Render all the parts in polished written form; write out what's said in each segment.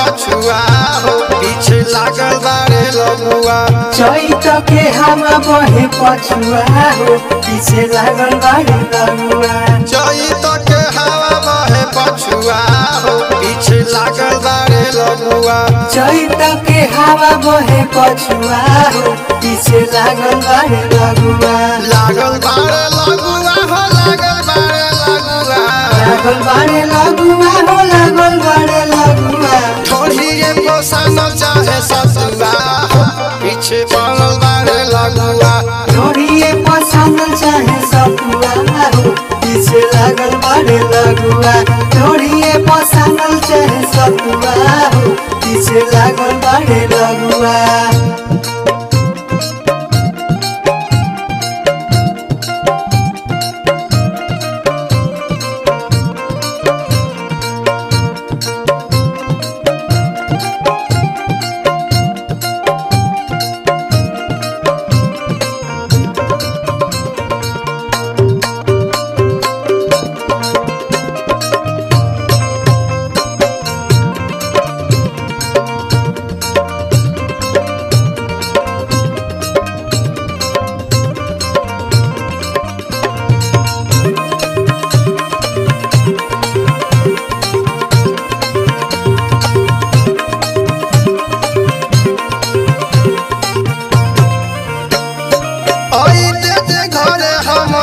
पछुआ हो पीछे लागल बारे लगुआ। चैत के हवा बहे पछुआ हो पीछे लागल बारे लगुआ। चैत के हवा बहे पछुआ हो पीछे लागल बारे लगुआ। चैत के हवा बहे पछुआ हो पीछे लागल बारे लगुआ। लागल बारे लगुआ हो लागल बारे लगुआ। लागल बारे लगुआ हो लागल बारे लगुआ। थोड़िए पोसानो चाहे ससुआ हो पीछे पड़ल बारे लगुआ। थोड़िए पसंद चाहे सतुआ हो पीछे लागल बारे लगुआ। थोड़िए पसंद चाहे सतुआ हो पीछे लागल बारे लगुआ।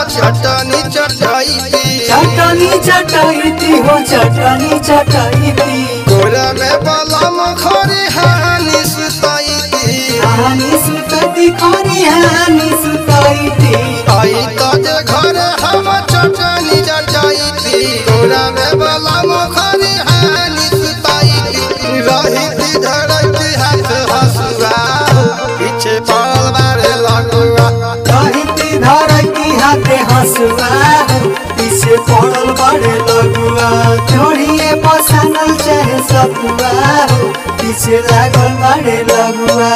चटनी चटाई चटनी चटाई हो चटनी चटाई गोरा में बलम खरी हानि सुताई हानि सुतती खरी हानि सुताई आई तज घर हम चटनी चटाई गोरा में बलम खरी हानि सुताई रही धरती हाथ हसुआ पीछे पड़ल बारे लगुआ। रही धरती हाथे हसुआ पीछे पड़ल बारे लगुआ। थोड़िए पसंद चाहे सतुआ पीछे लागल बारे लगुआ।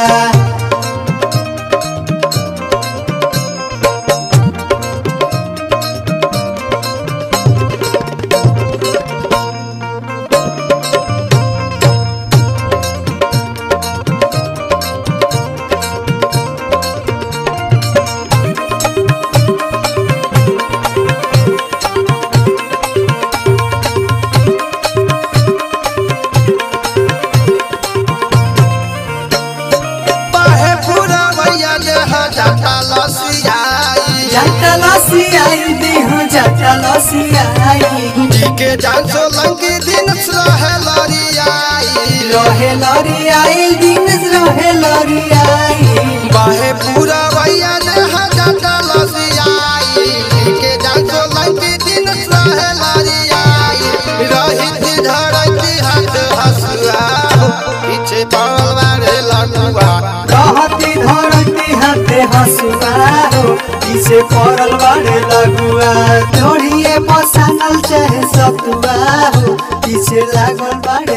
के जान सो लंकी दिन रहे लरियाई दिन रहे लरियाई। बाहे पूरा भैया ने हजाता लसियाई के जान सो लंकी दिन रहे लरियाई रही धरती हाथ हसुआ पीछे पड़ल बारे लगुआ। रहती धरती हाथे हसुआ पीछे पड़ल बारे लगुआ। थोड़िए पसंद चाहे सतुआ पीछे लागल बारे